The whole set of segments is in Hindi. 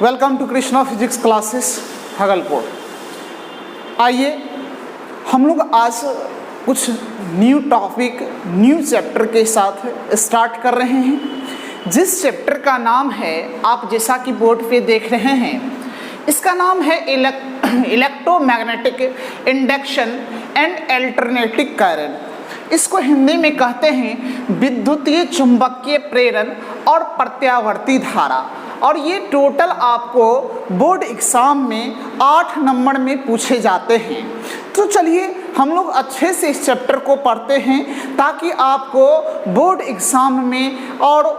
Welcome to Krishna physics classes Bhagalpur. आइए हम लोग आज कुछ न्यू टॉपिक न्यू चैप्टर के साथ स्टार्ट कर रहे हैं, जिस चैप्टर का नाम है, आप जैसा कि बोर्ड पे देख रहे हैं, इसका नाम है electromagnetic induction and alternating current. इसको हिंदी में कहते हैं विद्युतीय चुंबकीय प्रेरण और प्रत्यावर्ती धारा। और ये टोटल आपको बोर्ड एग्ज़ाम में 8 नंबर में पूछे जाते हैं। तो चलिए हम लोग अच्छे से इस चैप्टर को पढ़ते हैं ताकि आपको बोर्ड एग्ज़ाम में और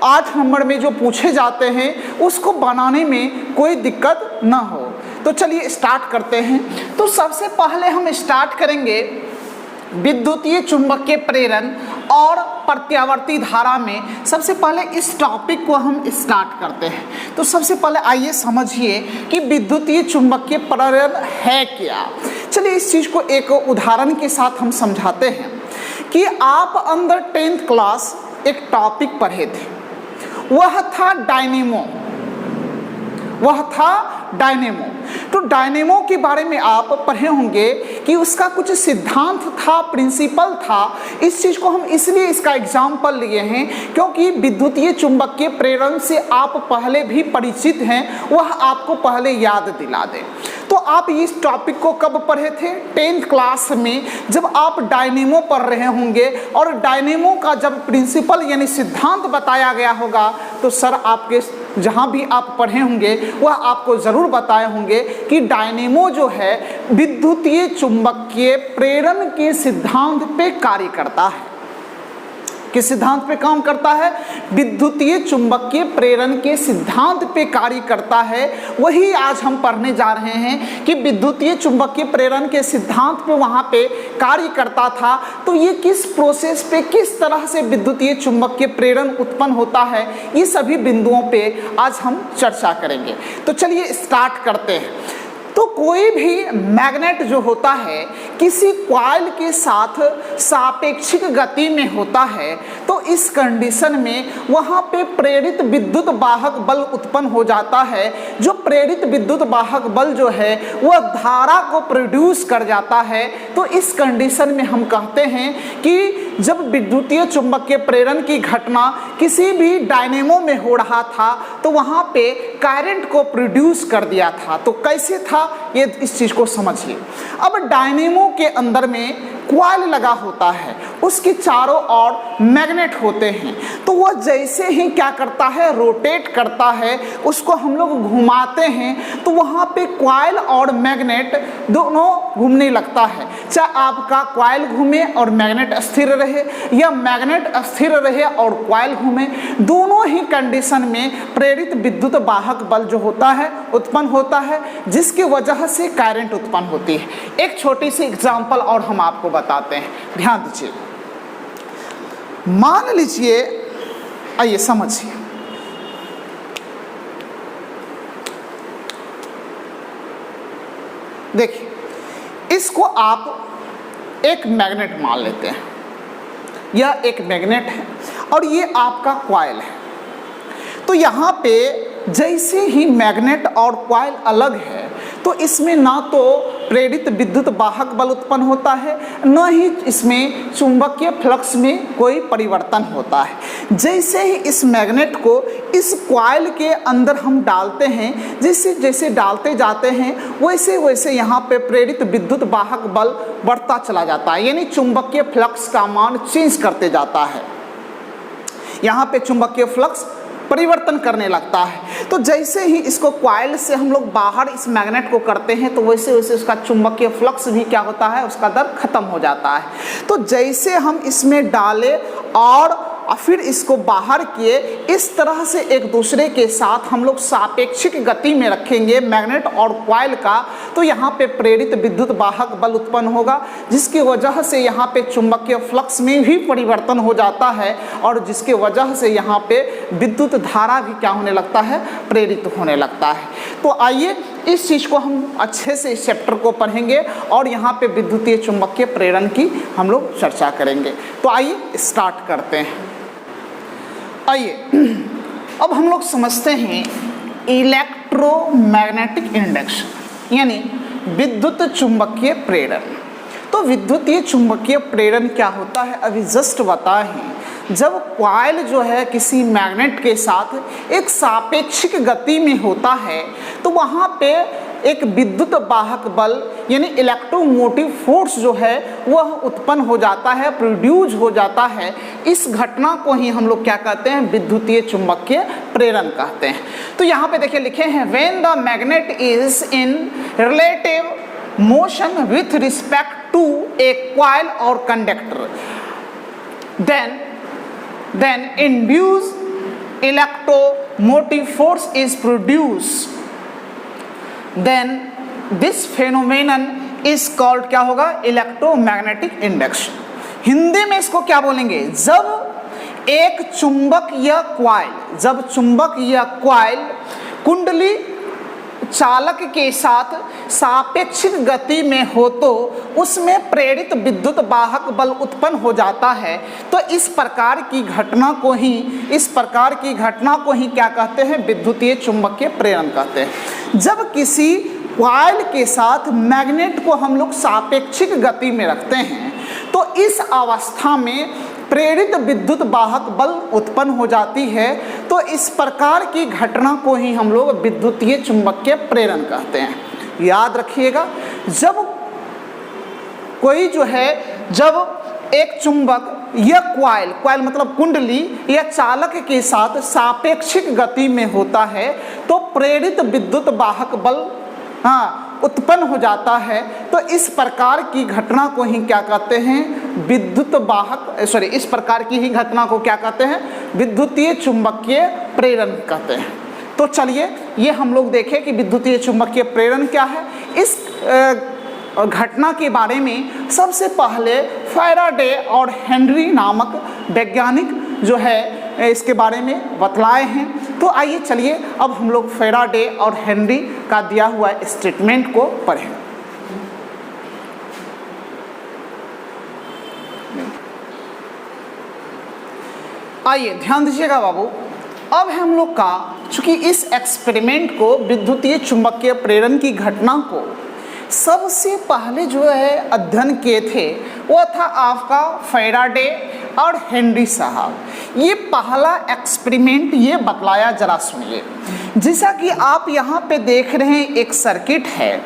8 नंबर में जो पूछे जाते हैं उसको बनाने में कोई दिक्कत ना हो। तो चलिए स्टार्ट करते हैं। तो सबसे पहले हम स्टार्ट करेंगे विद्युतीय चुंबकीय प्रेरण और प्रत्यावर्ती धारा में। सबसे पहले इस टॉपिक को हम स्टार्ट करते हैं। तो सबसे पहले आइए समझिए कि विद्युतीय चुंबकीय प्रेरण है क्या। चलिए इस चीज़ को एक उदाहरण के साथ हम समझाते हैं कि आप अंदर 10th क्लास एक टॉपिक पढ़े थे, वह था डायनेमो। तो डायनेमो के बारे में आप पढ़े होंगे कि उसका कुछ सिद्धांत था, प्रिंसिपल था। इस चीज़ को हम इसलिए इसका एग्जाम्पल लिए हैं क्योंकि विद्युतीय चुंबकीय प्रेरण से आप पहले भी परिचित हैं, वह आपको पहले याद दिला दें। तो आप इस टॉपिक को कब पढ़े थे? 10th क्लास में, जब आप डायनेमो पढ़ रहे होंगे और डायनेमो का जब प्रिंसिपल यानी सिद्धांत बताया गया होगा तो सर आपके जहाँ भी आप पढ़े होंगे वह आपको ज़रूर बताए होंगे कि डायनेमो जो है विद्युतीय चुंबकीय प्रेरण के सिद्धांत पे कार्य करता है। किस सिद्धांत पे काम करता है? विद्युतीय चुंबकीय प्रेरण के सिद्धांत पे कार्य करता है। वही आज हम पढ़ने जा रहे हैं कि विद्युतीय चुंबकीय प्रेरण के सिद्धांत पे वहाँ पे कार्य करता था। तो ये किस प्रोसेस पे, किस तरह से विद्युतीय चुंबकीय प्रेरण उत्पन्न होता है, ये सभी बिंदुओं पे आज हम चर्चा करेंगे। तो चलिए स्टार्ट करते हैं। तो कोई भी मैग्नेट जो होता है किसी कॉइल के साथ सापेक्षिक गति में होता है, तो इस कंडीशन में वहाँ पे प्रेरित विद्युत वाहक बल उत्पन्न हो जाता है। जो प्रेरित विद्युत वाहक बल जो है वह धारा को प्रोड्यूस कर जाता है। तो इस कंडीशन में हम कहते हैं कि जब विद्युतीय चुंबकीय प्रेरण की घटना किसी भी डायनेमो में हो रहा था तो वहाँ पे करंट को प्रोड्यूस कर दिया था। तो कैसे था ये, इस चीज़ को समझिए। अब डायनेमो के अंदर में कॉइल लगा होता है, उसके चारों ओर मैग्नेट होते हैं। तो वह जैसे ही क्या करता है, रोटेट करता है, उसको हम लोग घुमाते हैं तो वहाँ पे कॉइल और मैग्नेट दोनों घूमने लगता है। चाहे आपका कॉइल घूमे और मैग्नेट स्थिर रहे या मैग्नेट स्थिर रहे और कॉइल घूमे, दोनों ही कंडीशन में प्रेरित विद्युत वाहक बल जो होता है उत्पन्न होता है, जिसकी वजह से करंट उत्पन्न होती है। एक छोटी सी एग्जांपल और हम आपको बताते हैं, ध्यान दीजिए। मान लीजिए, आइए समझिए, देखिए इसको आप एक मैग्नेट मान लेते हैं। यह एक मैग्नेट है और ये आपका कॉइल है। तो यहाँ पे जैसे ही मैग्नेट और कॉइल अलग है तो इसमें ना तो प्रेरित विद्युत वाहक बल उत्पन्न होता है, न ही इसमें चुंबकीय फ्लक्स में कोई परिवर्तन होता है। जैसे ही इस मैग्नेट को इस कॉइल के अंदर हम डालते हैं, जैसे जैसे डालते जाते हैं वैसे वैसे यहाँ पे प्रेरित विद्युत वाहक बल बढ़ता चला जाता है, यानी चुंबकीय फ्लक्स का मान चेंज करते जाता है। यहाँ पे चुंबकीय फ्लक्स परिवर्तन करने लगता है। तो जैसे ही इसको कॉइल से हम लोग बाहर इस मैग्नेट को करते हैं तो वैसे वैसे उसका चुंबकीय फ्लक्स भी क्या होता है, उसका दर खत्म हो जाता है। तो जैसे हम इसमें डालें और फिर इसको बाहर किए, इस तरह से एक दूसरे के साथ हम लोग सापेक्षिक गति में रखेंगे मैग्नेट और कॉइल का, तो यहाँ पे प्रेरित विद्युत वाहक बल उत्पन्न होगा, जिसकी वजह से यहाँ पे चुंबकीय फ्लक्स में भी परिवर्तन हो जाता है और जिसकी वजह से यहाँ पे विद्युत धारा भी क्या होने लगता है, प्रेरित होने लगता है। तो आइए इस चीज़ को हम अच्छे से इस चैप्टर को पढ़ेंगे और यहाँ पे विद्युतीय चुंबकीय प्रेरण की हम लोग चर्चा करेंगे। तो आइए स्टार्ट करते हैं। आइए अब हम लोग समझते हैं इलेक्ट्रोमैग्नेटिक इंडक्शन यानी विद्युत चुंबकीय प्रेरण। तो विद्युतीय चुंबकीय प्रेरण क्या होता है अभी जस्ट बताएं। जब कॉइल जो है किसी मैग्नेट के साथ एक सापेक्षिक गति में होता है तो वहाँ पे एक विद्युत वाहक बल यानी इलेक्ट्रोमोटिव फोर्स जो है वह उत्पन्न हो जाता है, प्रोड्यूस हो जाता है। इस घटना को ही हम लोग क्या कहते हैं, विद्युतीय चुंबकीय प्रेरण कहते हैं। तो यहाँ पे देखिए लिखे हैं, when the magnet is in relative motion with respect to a coil और conductor then induced electromotive force is produced, then this phenomenon is called क्या होगा, इलेक्ट्रोमैग्नेटिक इंडक्शन। हिंदी में इसको क्या बोलेंगे, जब एक चुंबक या कॉइल, जब चुंबक या कॉइल कुंडली चालक के साथ सापेक्षिक गति में हो तो उसमें प्रेरित विद्युत वाहक बल उत्पन्न हो जाता है। तो इस प्रकार की घटना को ही क्या कहते हैं, विद्युतीय चुंबकीय प्रेरण कहते हैं। जब किसी कॉइल के साथ मैग्नेट को हम लोग सापेक्षिक गति में रखते हैं तो इस अवस्था में प्रेरित विद्युत वाहक बल उत्पन्न हो जाती है। तो इस प्रकार की घटना को ही हम लोग विद्युतीय चुंबकीय प्रेरण कहते हैं। याद रखिएगा, जब कोई जो है, जब एक चुंबक या कॉइल मतलब कुंडली या चालक के साथ सापेक्षिक गति में होता है तो प्रेरित विद्युत वाहक बल उत्पन्न हो जाता है। तो इस प्रकार की घटना को ही क्या कहते हैं, इस प्रकार की ही घटना को क्या कहते हैं, विद्युतीय चुंबकीय प्रेरण कहते हैं। तो चलिए ये हम लोग देखें कि विद्युतीय चुंबकीय प्रेरण क्या है। इस घटना के बारे में सबसे पहले फैराडे और हेनरी नामक वैज्ञानिक जो है इसके बारे में बतलाए हैं। तो आइए चलिए अब हम लोग फैराडे और हेनरी का दिया हुआ स्टेटमेंट को पढ़ें। आइए ध्यान दीजिएगा बाबू, अब हम लोग का चूंकि इस एक्सपेरिमेंट को, विद्युतीय चुंबकीय प्रेरण की घटना को सबसे पहले जो है अध्ययन किए थे वो था आपका फैराडे और हेनरी साहब। ये पहला एक्सपेरिमेंट ये बतलाया, जरा सुनिए। जैसा कि आप यहाँ पे देख रहे हैं एक सर्किट है,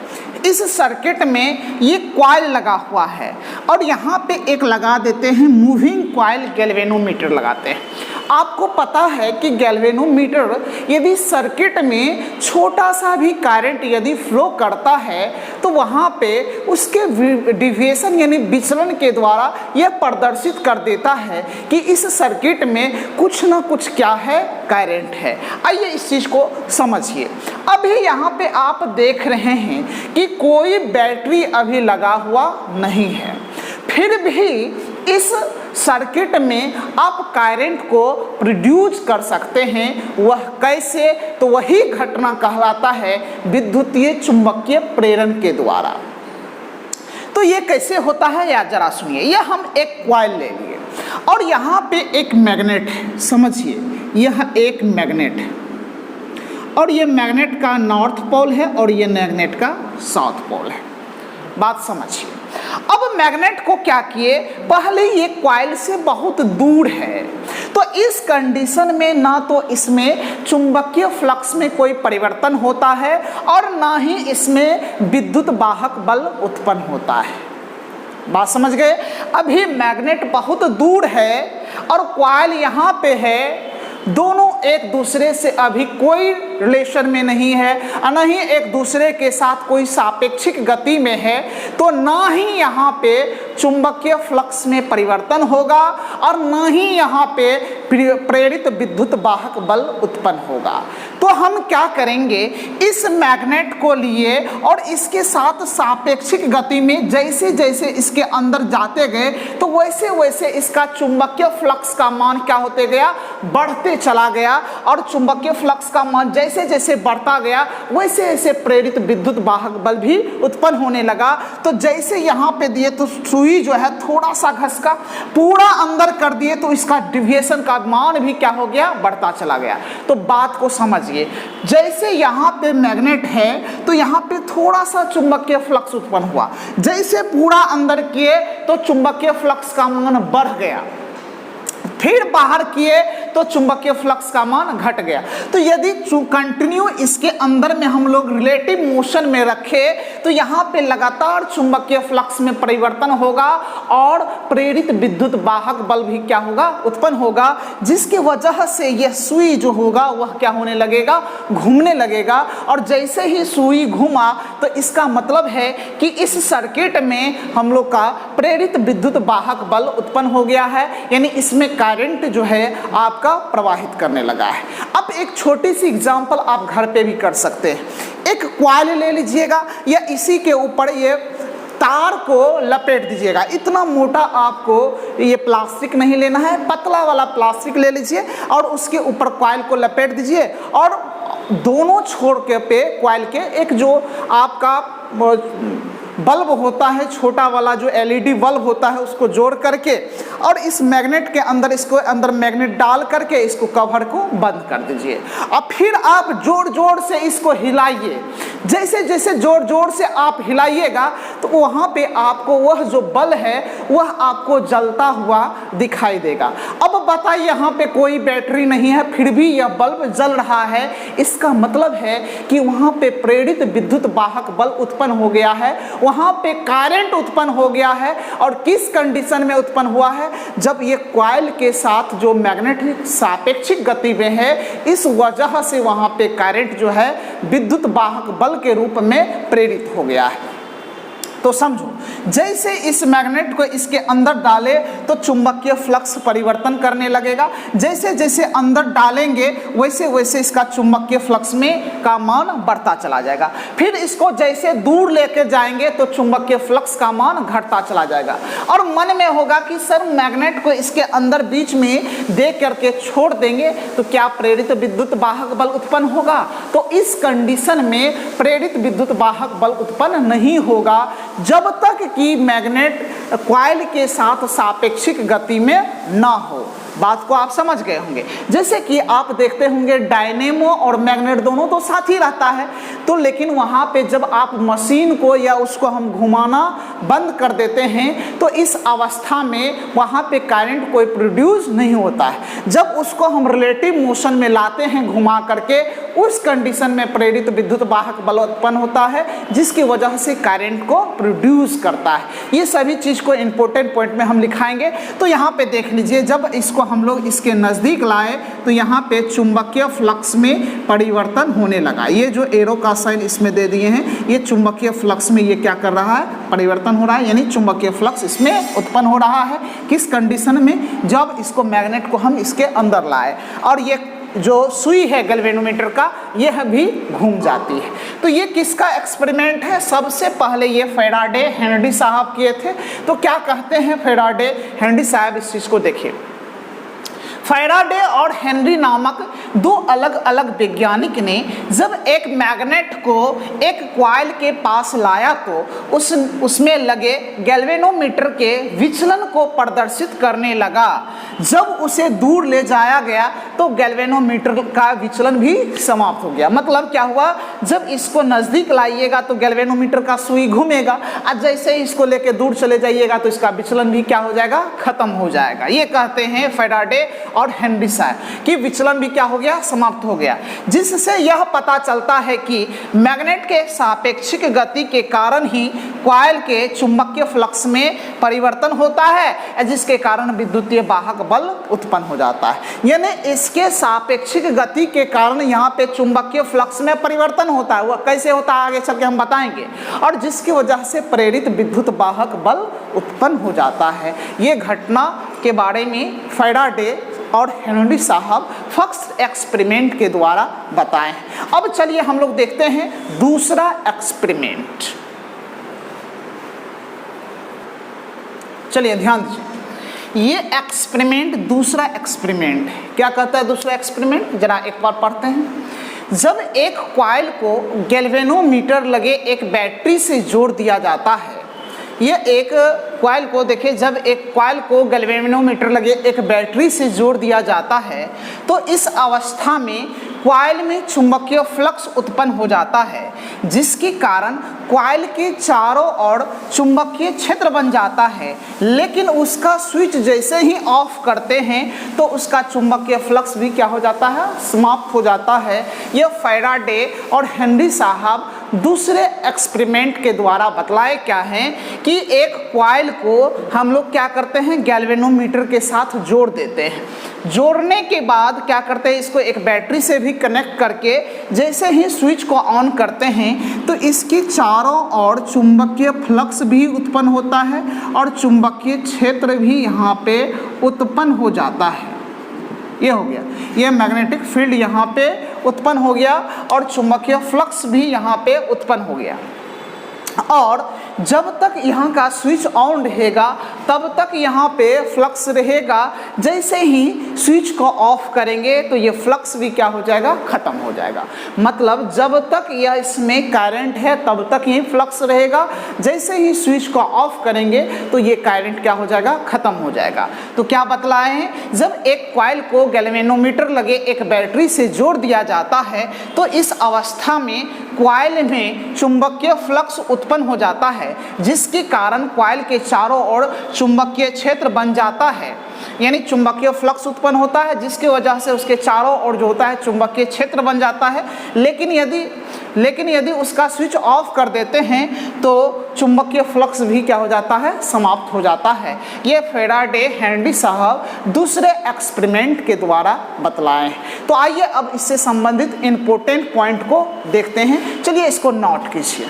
इस सर्किट में ये कॉइल लगा हुआ है और यहाँ पे एक लगा देते हैं मूविंग कॉइल, गैल्वेनोमीटर लगाते हैं। आपको पता है कि गैल्वेनोमीटर यदि सर्किट में छोटा सा भी करंट यदि फ्लो करता है तो वहाँ पे उसके डिविएशन यानी विचलन के द्वारा यह प्रदर्शित कर देता है कि इस सर्किट में कुछ ना कुछ क्या है, करंट है। आइए इस चीज़ को समझिए। अभी यहाँ पे आप देख रहे हैं कि कोई बैटरी अभी लगा हुआ नहीं है, फिर भी इस सर्किट में आप करंट को प्रोड्यूस कर सकते हैं। वह कैसे, तो वही घटना कहलाता है विद्युतीय चुंबकीय प्रेरण के द्वारा। तो ये कैसे होता है यार, जरा सुनिए। यह हम एक कॉइल ले लिए और यहाँ पे एक मैग्नेट है, समझिए यह एक मैग्नेट है और ये मैग्नेट का नॉर्थ पोल है और ये मैग्नेट का साउथ पोल है। बात समझिए। अब मैग्नेट को क्या किए, पहले ये कॉइल से बहुत दूर है तो इस कंडीशन में ना तो इसमें चुंबकीय फ्लक्स में कोई परिवर्तन होता है और ना ही इसमें विद्युत वाहक बल उत्पन्न होता है। बात समझ गए। अभी मैग्नेट बहुत दूर है और कॉइल यहाँ पे है, दोनों एक दूसरे से अभी कोई रिलेशन में नहीं है, न ही एक दूसरे के साथ कोई सापेक्षिक गति में है, तो ना ही यहाँ पे चुंबकीय फ्लक्स में परिवर्तन होगा और ना ही यहाँ पे प्रेरित विद्युत वाहक बल उत्पन्न होगा। तो हम क्या करेंगे, इस मैग्नेट को लिए और इसके साथ सापेक्षिक गति में जैसे जैसे इसके अंदर जाते गए तो वैसे वैसे इसका चुंबकीय फ्लक्स का मान क्या होते गया, बढ़ते चला गया और चुंबकीय फ्लक्स का मान जैसे जैसे बढ़ता गया वैसे वैसे प्रेरित विद्युत वाहक बल भी उत्पन्न होने लगा। तो जैसे यहाँ पे दिए तो सुई जो है थोड़ा सा घसका, पूरा अंदर कर दिए तो इसका डिविएशन का उसका मान भी क्या हो गया, बढ़ता चला गया। तो बात को समझिए, जैसे यहाँ पे मैग्नेट है तो यहाँ पे थोड़ा सा चुंबकीय फ्लक्स उत्पन्न हुआ, जैसे पूरा अंदर किए तो चुंबकीय फ्लक्स का मान बढ़ गया, फिर बाहर किए तो चुंबकीय फ्लक्स का मान घट गया। तो यदि कंटिन्यू इसके अंदर में हम लोग रिलेटिव मोशन में रखें तो यहाँ पे लगातार चुंबकीय फ्लक्स में परिवर्तन होगा और प्रेरित विद्युत वाहक बल भी क्या होगा, उत्पन्न होगा, जिसकी वजह से यह सुई जो होगा वह क्या होने लगेगा, घूमने लगेगा। और जैसे ही सुई घूमा तो इसका मतलब है कि इस सर्किट में हम लोग का प्रेरित विद्युत वाहक बल उत्पन्न हो गया है, यानी इसमें करंट जो है आपका प्रवाहित करने लगा है। अब एक छोटी सी एग्जांपल आप घर पे भी कर सकते हैं। एक कॉइल ले लीजिएगा या इसी के ऊपर ये तार को लपेट दीजिएगा। इतना मोटा आपको ये प्लास्टिक नहीं लेना है, पतला वाला प्लास्टिक ले लीजिए और उसके ऊपर कॉइल को लपेट दीजिए और दोनों छोर के पे कॉइल के एक जो आपका बल्ब होता है, छोटा वाला जो एलईडी बल्ब होता है, उसको जोड़ करके और इस मैग्नेट के अंदर इसको अंदर मैग्नेट डाल करके इसको कवर को बंद कर दीजिए। अब फिर आप जोर जोर से इसको हिलाइए। जैसे जैसे जोर जोर से आप हिलाइएगा तो वहाँ पे आपको वह जो बल्ब है वह आपको जलता हुआ दिखाई देगा। अब बताइए, यहाँ पे कोई बैटरी नहीं है फिर भी यह बल्ब जल रहा है, इसका मतलब है कि वहाँ पे प्रेरित विद्युत वाहक बल उत्पन्न हो गया है, वहाँ पे करंट उत्पन्न हो गया है। और किस कंडीशन में उत्पन्न हुआ है, जब ये कॉइल के साथ जो मैग्नेटिक सापेक्षिक गति में है, इस वजह से वहाँ पे करंट जो है विद्युत वाहक बल के रूप में प्रेरित हो गया है। तो समझो, जैसे इस मैग्नेट को इसके अंदर डाले तो चुंबकीय फ्लक्स परिवर्तन करने लगेगा, जैसे जैसे अंदर डालेंगे वैसे वैसे इसका चुंबकीय फ्लक्स में का मान बढ़ता चला जाएगा। फिर इसको जैसे दूर लेके जाएंगे तो चुंबकीय फ्लक्स का मान घटता चला जाएगा। और मन में होगा कि सर मैग्नेट को इसके अंदर बीच में दे करके छोड़ देंगे तो क्या प्रेरित विद्युत वाहक बल उत्पन्न होगा? तो इस कंडीशन में प्रेरित विद्युत वाहक बल उत्पन्न नहीं होगा जब तक कि मैग्नेट कॉइल के साथ सापेक्षिक गति में ना हो। बात को आप समझ गए होंगे। जैसे कि आप देखते होंगे डायनेमो और मैग्नेट दोनों तो साथ ही रहता है, तो लेकिन वहाँ पे जब आप मशीन को या उसको हम घुमाना बंद कर देते हैं तो इस अवस्था में वहाँ पे करंट कोई प्रोड्यूस नहीं होता है। जब उसको हम रिलेटिव मोशन में लाते हैं घुमा करके, उस कंडीशन में प्रेरित विद्युत वाहक बल उत्पन्न होता है जिसकी वजह से करंट को प्रोड्यूस करता है। ये सभी चीज़ को इंपॉर्टेंट पॉइंट में हम लिखाएंगे। तो यहाँ पे देख लीजिए, जब इसको हम लोग इसके नज़दीक लाए तो यहाँ पे चुंबकीय फ्लक्स में परिवर्तन होने लगा। ये जो एरो का साइन इसमें दे दिए हैं, ये चुंबकीय फ्लक्स में ये क्या कर रहा है, परिवर्तन हो रहा है, यानी चुंबकीय फ्लक्स इसमें उत्पन्न हो रहा है। किस कंडीशन में? जब इसको मैग्नेट को हम इसके अंदर लाए और ये जो सुई है गैल्वेनोमीटर का यह भी घूम जाती है। तो ये किसका एक्सपेरिमेंट है? सबसे पहले ये फैराडे हेनरी साहब किए थे। तो क्या कहते हैं फैराडे हेनरी साहब, इस चीज़ को देखिए। फैराडे और हेनरी नामक दो अलग अलग वैज्ञानिक ने जब एक मैग्नेट को एक कॉइल के पास लाया तो उसमें लगे गैल्वेनोमीटर के विचलन को प्रदर्शित करने लगा। जब उसे दूर ले जाया गया तो गैल्वेनोमीटर का विचलन भी समाप्त हो गया। मतलब क्या हुआ, जब इसको नज़दीक लाइएगा तो गैल्वेनोमीटर का सुई घूमेगा और जैसे ही इसको लेके दूर चले जाइएगा तो इसका विचलन भी क्या हो जाएगा, खत्म हो जाएगा। ये कहते हैं फैराडे और हेनरी साहब कि विचलन भी क्या हो गया, समाप्त हो गया। जिससे यह पता चलता है कि मैग्नेट के सापेक्षिक गति के कारण ही कॉइल के चुंबकीय फ्लक्स में परिवर्तन होता है, जिसके कारण विद्युतीय वाहक बल उत्पन्न हो जाता है। यानी इसके सापेक्षिक गति के कारण यहाँ पे चुंबकीय फ्लक्स में परिवर्तन होता है। वह कैसे होता है आगे चल के हम बताएंगे, और जिसकी वजह से प्रेरित विद्युत वाहक बल उत्पन्न हो जाता है। ये घटना के बारे में फैराडे और हेनरी साहब फर्स्ट एक्सपेरिमेंट के द्वारा बताए हैं। अब चलिए हम लोग देखते हैं दूसरा एक्सपेरिमेंट। चलिए ध्यान दीजिए, ये एक्सपेरिमेंट दूसरा एक्सपेरिमेंट है। क्या कहता है दूसरा एक्सपेरिमेंट, जरा एक बार पढ़ते हैं। जब एक कॉइल को गैल्वेनोमीटर लगे एक बैटरी से जोड़ दिया जाता है, ये एक कॉइल को देखिए, जब एक कॉइल को गैल्वेनोमीटर लगे एक बैटरी से जोड़ दिया जाता है तो इस अवस्था में कॉइल में चुंबकीय फ्लक्स उत्पन्न हो जाता है, जिसके कारण कॉइल के चारों ओर चुंबकीय क्षेत्र बन जाता है। लेकिन उसका स्विच जैसे ही ऑफ करते हैं तो उसका चुंबकीय फ्लक्स भी क्या हो जाता है, समाप्त हो जाता है। यह फैराडे और हेनरी साहब दूसरे एक्सपेरिमेंट के द्वारा बतलाए क्या है कि एक कॉइल को हम लोग क्या करते हैं, गैल्वेनोमीटर के साथ जोड़ देते हैं। जोड़ने के बाद क्या करते हैं, इसको एक बैटरी से भी कनेक्ट करके जैसे ही स्विच को ऑन करते हैं तो इसके चारों ओर चुंबकीय फ्लक्स भी उत्पन्न होता है और चुंबकीय क्षेत्र भी यहाँ पे उत्पन्न हो जाता है। ये हो गया, ये मैग्नेटिक फील्ड यहाँ पे उत्पन्न हो गया और चुंबकीय फ्लक्स भी यहाँ पे उत्पन्न हो गया। और जब तक यहाँ का स्विच ऑन रहेगा तब तक यहाँ पे फ्लक्स रहेगा। जैसे ही स्विच को ऑफ करेंगे तो ये फ्लक्स भी क्या हो जाएगा, ख़त्म हो जाएगा। मतलब जब तक यह इसमें करंट है तब तक ही फ्लक्स रहेगा, जैसे ही स्विच को ऑफ करेंगे तो ये करंट क्या हो जाएगा, ख़त्म हो जाएगा। तो क्या बतलाए हैं, जब एक कॉइल को गैल्वेनोमीटर लगे एक बैटरी से जोड़ दिया जाता है तो इस अवस्था में कॉइल में चुंबकीय फ्लक्स उत्पन्न हो जाता है, जिसके कारण कॉइल के चारों ओर चुंबकीय क्षेत्र बन जाता है। यानी चुंबकीय फ्लक्स उत्पन्न होता है जिसकी वजह से उसके चारों ओर जो होता है चुंबकीय क्षेत्र बन जाता है। लेकिन यदि उसका स्विच ऑफ कर देते हैं तो चुंबकीय फ्लक्स भी क्या हो जाता है, समाप्त हो जाता है। ये फैराडे हेनरी साहब दूसरे एक्सपेरिमेंट के द्वारा बतलाए हैं। तो आइए अब इससे संबंधित इंपॉर्टेंट पॉइंट को देखते हैं। चलिए इसको नोट कीजिए।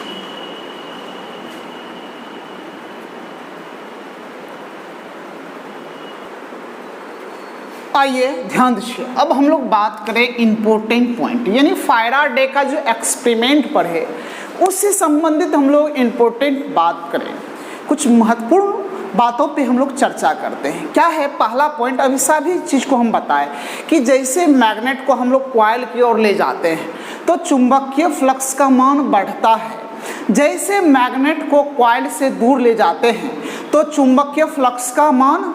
आइए ध्यान दीजिए, अब हम लोग बात करें इंपॉर्टेंट पॉइंट, यानी फैराडे का जो एक्सपेरिमेंट पढ़े उससे संबंधित हम लोग इंपॉर्टेंट बात करें। कुछ महत्वपूर्ण बातों पे हम लोग चर्चा करते हैं। क्या है पहला पॉइंट, अभी सभी चीज़ को हम बताएं कि जैसे मैग्नेट को हम लोग कॉइल की ओर ले जाते हैं तो चुंबकीय फ्लक्स का मान बढ़ता है। जैसे मैग्नेट को कॉइल से दूर ले जाते हैं तो चुंबकीय फ्लक्स का मान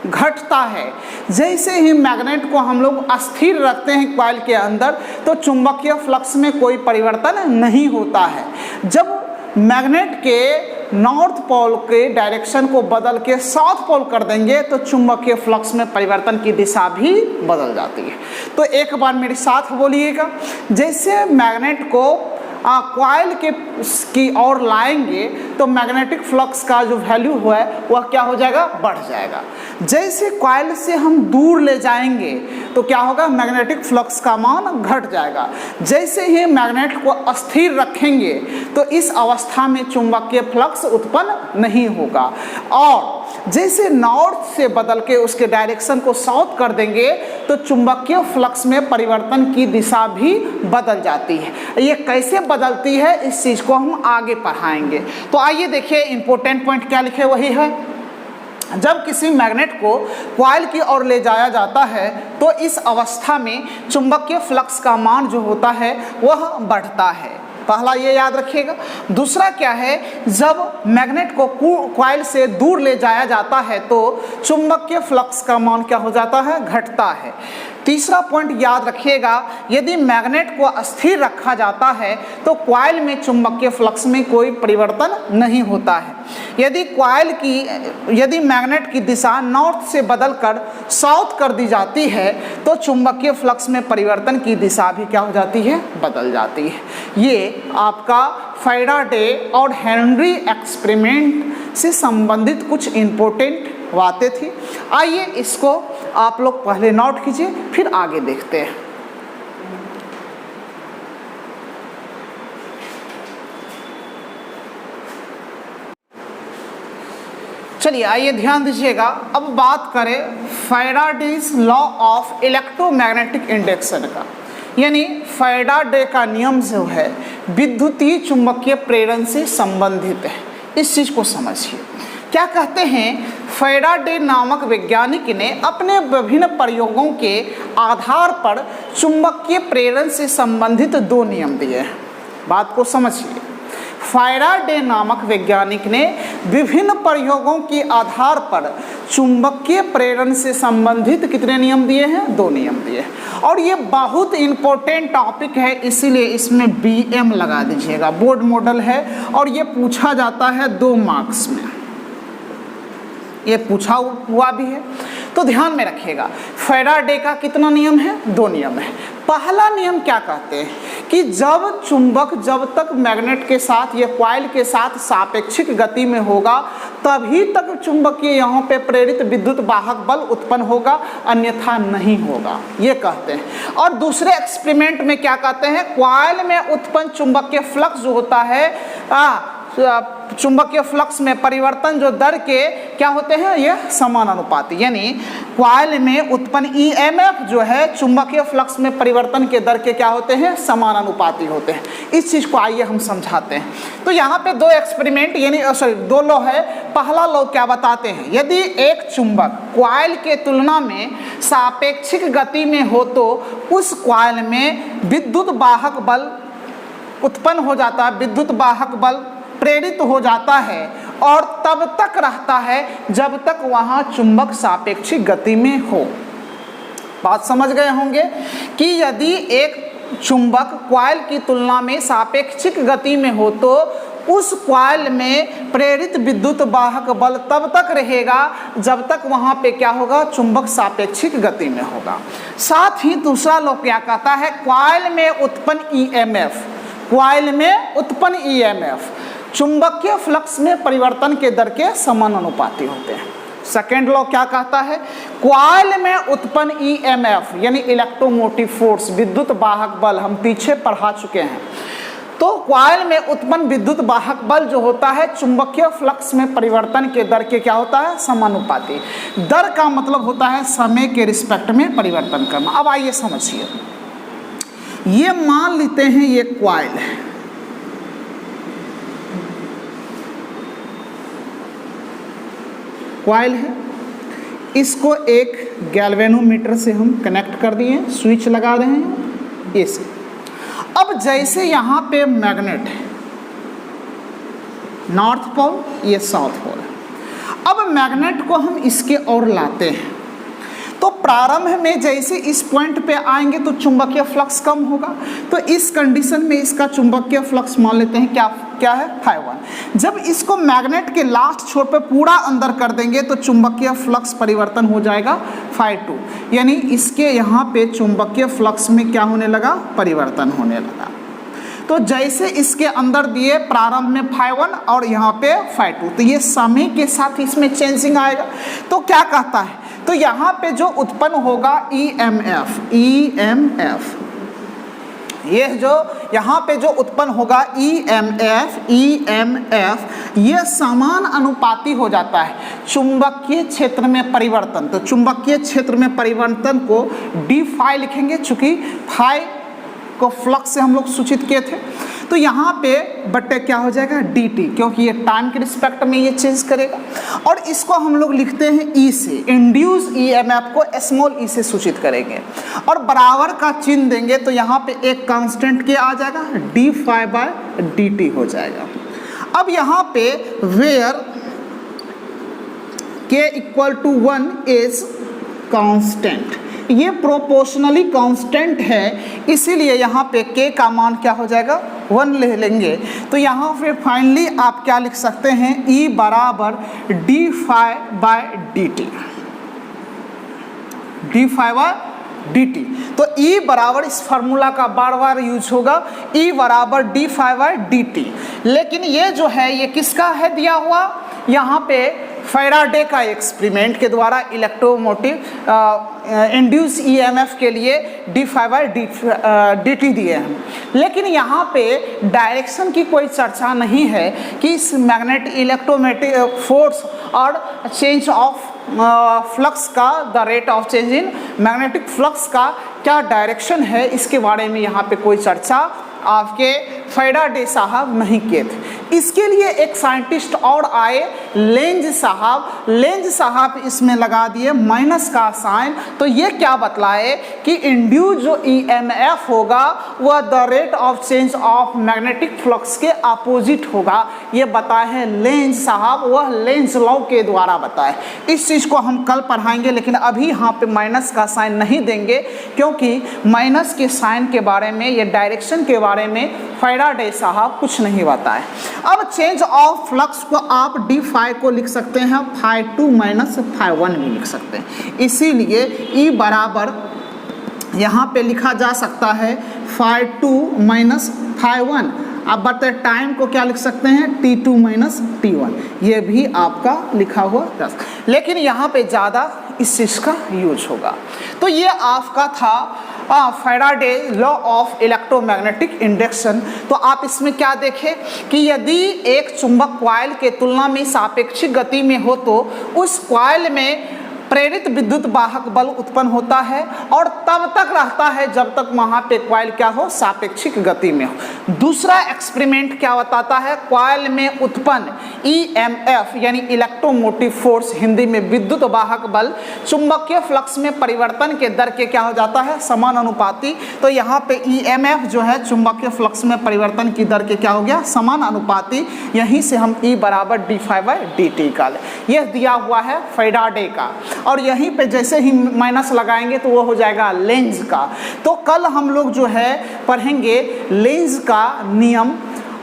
घटता है। जैसे ही मैग्नेट को हम लोग अस्थिर रखते हैं कॉइल के अंदर तो चुंबकीय फ्लक्स में कोई परिवर्तन नहीं होता है। जब मैग्नेट के नॉर्थ पोल के डायरेक्शन को बदल के साउथ पोल कर देंगे तो चुंबकीय फ्लक्स में परिवर्तन की दिशा भी बदल जाती है। तो एक बार मेरे साथ बोलिएगा, जैसे मैग्नेट को कॉइल की ओर लाएंगे तो मैग्नेटिक फ्लक्स का जो वैल्यू है वह क्या हो जाएगा, बढ़ जाएगा। जैसे कॉइल से हम दूर ले जाएंगे तो क्या होगा, मैग्नेटिक फ्लक्स का मान घट जाएगा। जैसे ही मैग्नेट को अस्थिर रखेंगे तो इस अवस्था में चुंबकीय फ्लक्स उत्पन्न नहीं होगा। और जैसे नॉर्थ से बदल के उसके डायरेक्शन को साउथ कर देंगे तो चुंबकीय फ्लक्स में परिवर्तन की दिशा भी बदल जाती है। ये कैसे बदलती है इस चीज़ को हम आगे पढ़ाएंगे। तो आइए देखिए इंपॉर्टेंट पॉइंट क्या लिखे, वही है जब किसी मैग्नेट को कॉइल की ओर ले जाया जाता है तो इस अवस्था में चुंबकीय फ्लक्स का मान जो होता है वह बढ़ता है। पहला ये याद रखिएगा। दूसरा क्या है, जब मैग्नेट को कॉइल से दूर ले जाया जाता है तो चुंबकीय फ्लक्स का मान क्या हो जाता है, घटता है। तीसरा पॉइंट याद रखिएगा, यदि मैग्नेट को अस्थिर रखा जाता है तो कॉइल में चुंबकीय फ्लक्स में कोई परिवर्तन नहीं होता है। यदि मैग्नेट की दिशा नॉर्थ से बदलकर साउथ कर दी जाती है तो चुंबकीय फ्लक्स में परिवर्तन की दिशा भी क्या हो जाती है, बदल जाती है। ये आपका फैराडे और हेनरी एक्सपेरिमेंट से संबंधित कुछ इंपॉर्टेंट बातें थी। आइए इसको आप लोग पहले नोट कीजिए, फिर आगे देखते हैं। चलिए आइए ध्यान दीजिएगा। अब बात करें Faraday's law of electromagnetic induction का, यानी फैराडे का नियम जो है विद्युतीय चुंबकीय प्रेरण से संबंधित है। इस चीज़ को समझिए। क्या कहते हैं, फैराडे नामक वैज्ञानिक ने अपने विभिन्न प्रयोगों के आधार पर चुंबकीय प्रेरण से संबंधित दो नियम दिए हैं। बात को समझिए। फैराडे नामक वैज्ञानिक ने विभिन्न प्रयोगों के आधार पर चुंबकीय प्रेरण से संबंधित कितने नियम दिए हैं? 2 नियम दिए। और ये बहुत इंपॉर्टेंट टॉपिक है, इसीलिए इसमें BM लगा दीजिएगा। बोर्ड मॉडल है और ये पूछा जाता है 2 मार्क्स में, ये पूछा हुआ भी है, तो ध्यान में रखिएगा। फैराडे का कितना नियम है? 2 नियम है। पहला नियम क्या कहते हैं कि जब चुंबक जब तक मैग्नेट के साथ या कॉइल के साथ सापेक्षिक गति में होगा तभी तक चुंबकीय यहाँ पे प्रेरित विद्युत वाहक बल उत्पन्न होगा, अन्यथा नहीं होगा, ये कहते हैं। और दूसरे एक्सपेरिमेंट में क्या कहते हैं? कॉइल में उत्पन्न चुंबकीय फ्लक्स जो होता है चुंबकीय फ्लक्स में परिवर्तन जो दर के क्या होते हैं? ये समानुपाती, यानी कॉइल में उत्पन्न EMF जो है चुंबकीय फ्लक्स में परिवर्तन के दर के क्या होते हैं? समानुपाती होते हैं। इस चीज को आइए हम समझाते हैं। तो यहाँ पे 2 एक्सपेरिमेंट यानी 2 लॉ है। पहला लॉ क्या बताते हैं? यदि एक चुंबक कॉइल के तुलना में सापेक्षिक गति में हो तो उस कॉइल में विद्युत वाहक बल उत्पन्न हो जाता है, विद्युत वाहक बल प्रेरित हो जाता है और तब तक रहता है जब तक वहां चुंबक सापेक्षिक गति में हो। बात समझ गए होंगे कि यदि एक चुंबक कॉइल की तुलना में सापेक्षिक गति में हो तो उस कॉइल में प्रेरित विद्युत वाहक बल तब तक रहेगा जब तक वहां पे क्या होगा? चुंबक सापेक्षिक गति में होगा। साथ ही दूसरा लॉ क्या कहता है? कॉइल में उत्पन्न EMF, कॉइल में उत्पन्न EMF चुंबकीय फ्लक्स में परिवर्तन के दर के समानुपाती होते हैं। सेकेंड लॉ क्या कहता है? कॉइल में उत्पन्न EMF यानी इलेक्ट्रोमोटिव फोर्स, विद्युत वाहक बल, हम पीछे पढ़ा चुके हैं। तो कॉइल में उत्पन्न विद्युत वाहक बल जो होता है चुंबकीय फ्लक्स में परिवर्तन के दर के क्या होता है? समानुपाती। दर का मतलब होता है समय के रिस्पेक्ट में परिवर्तन करना। अब आइए समझिए, ये मान लेते हैं ये कॉइल है, कॉइल है, इसको एक गैल्वेनोमीटर से हम कनेक्ट कर दिए, स्विच लगा रहे हैं ऐसे। अब जैसे यहाँ पे मैग्नेट है, नॉर्थ पोल, ये साउथ पोल है। अब मैग्नेट को हम इसके ओर लाते हैं तो प्रारंभ में जैसे इस पॉइंट पे आएंगे तो चुंबकीय फ्लक्स कम होगा। तो इस कंडीशन में इसका चुंबकीय फ्लक्स मान लेते हैं क्या है? φ1। जब इसको मैग्नेट के लास्ट छोर पे पूरा अंदर कर देंगे तो चुंबकीय फ्लक्स परिवर्तन हो जाएगा φ2, यानी इसके यहाँ पे चुंबकीय फ्लक्स में क्या होने लगा? परिवर्तन होने लगा। तो जैसे इसके अंदर दिए प्रारंभ में φ1 और यहाँ पे φ2, तो ये समय के साथ इसमें चेंजिंग आएगा। तो क्या कहता है? तो यहाँ पे जो उत्पन्न होगा EMF, ये जो यहाँ पे जो उत्पन्न होगा EMF, ये समान अनुपाती हो जाता है चुंबकीय क्षेत्र में परिवर्तन। तो चुंबकीय क्षेत्र में परिवर्तन को d∅ लिखेंगे, चूंकि फाई को फ्लक्स से हम लोग सूचित किए थे। तो यहाँ पे बट्टे क्या हो जाएगा? dt, क्योंकि ये टाइम के रिस्पेक्ट में ये चेंज करेगा। और इसको हम लोग लिखते हैं E से, इंड्यूस EMF को स्मॉल e से सूचित करेंगे और बराबर का चिन्ह देंगे तो यहाँ पे एक कांस्टेंट क्या आ जाएगा? d∅dt हो जाएगा। अब यहाँ पे वेयर k = 1 इज कांस्टेंट, ये प्रोपोर्शनली कांस्टेंट है, इसीलिए यहाँ पे k का मान क्या हो जाएगा? 1 ले लेंगे। तो यहाँ पे फाइनली आप क्या लिख सकते हैं? E बराबर d∅dt, d∅dt। तो E बराबर, इस फार्मूला का बार बार यूज होगा, E बराबर d∅dt। लेकिन ये जो है ये किसका है दिया हुआ? यहाँ पे फैराडे का एक्सपेरिमेंट के द्वारा इलेक्ट्रोमोटिव इंड्यूस EMF के लिए d∅dt दिए हैं। लेकिन यहाँ पे डायरेक्शन की कोई चर्चा नहीं है कि इस मैग्नेटिक इलेक्ट्रोमैग्नेटिक फोर्स और चेंज ऑफ फ्लक्स का, the rate of change in magnetic flux का क्या डायरेक्शन है, इसके बारे में यहाँ पे कोई चर्चा आपके फैराडे साहब नहीं किए थे। इसके लिए एक साइंटिस्ट और आए, लेंज साहब। लेंज साहब इसमें लगा दिए माइनस का साइन। तो ये क्या बतलाए कि इंड्यूस जो ईएमएफ होगा वह the rate of change of magnetic flux के अपोजिट होगा। ये बताए हैं लेंज साहब, वह लेंज लॉ के द्वारा बताए। इस चीज़ को हम कल पढ़ाएंगे, लेकिन अभी यहाँ पे माइनस का साइन नहीं देंगे, क्योंकि माइनस के साइन के बारे में, ये डायरेक्शन के बारे में फैराडे साहब कुछ नहीं बताए। अब चेंज ऑफ फ्लक्स को आप डी फाई को लिख सकते हैं फाई 2 माइनस फाई 1 भी लिख सकते हैं। इसीलिए ई बराबर यहाँ पे लिखा जा सकता है फाई 2 माइनस फाई 1। अब बता टाइम को क्या लिख सकते हैं T2 माइनस T1, ये भी आपका लिखा हुआ था, लेकिन यहाँ पे ज़्यादा इस चीज़ का यूज होगा। तो ये आपका था Faraday law of electromagnetic induction. तो आप इसमें क्या देखें कि यदि एक चुंबक कॉइल के तुलना में सापेक्षिक गति में हो तो उस कॉइल में प्रेरित विद्युत वाहक बल उत्पन्न होता है और तब तक रहता है जब तक वहाँ पे कॉइल क्या हो, सापेक्षिक गति में हो। दूसरा एक्सपेरिमेंट क्या बताता है, कॉइल में उत्पन्न ईएमएफ यानी इलेक्ट्रोमोटिव फोर्स, हिंदी में विद्युत वाहक बल, चुंबकीय फ्लक्स में परिवर्तन के दर के क्या हो जाता है, समानुपाती। तो यहाँ पे ईएमएफ जो है चुंबकीय फ्लक्स में परिवर्तन की दर के क्या हो गया, समानुपाती। यहीं से हम E बराबर d∅dt निकालें। यह दिया हुआ है फैराडे का, और यहीं पे जैसे ही माइनस लगाएंगे तो वो हो जाएगा लेंज का। तो कल हम लोग जो है पढ़ेंगे लेंज का नियम,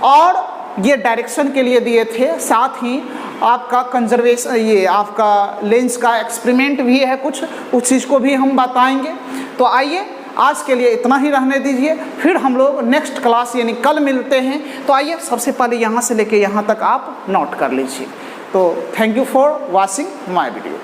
और ये डायरेक्शन के लिए दिए थे, साथ ही आपका कंजर्वेशन, ये आपका लेंज का एक्सपेरिमेंट भी है कुछ, उस चीज़ को भी हम बताएंगे। तो आइए आज के लिए इतना ही रहने दीजिए, फिर हम लोग नेक्स्ट क्लास यानी कल मिलते हैं। तो आइए सबसे पहले यहाँ से लेके यहाँ तक आप नोट कर लीजिए। तो thank you for watching my video.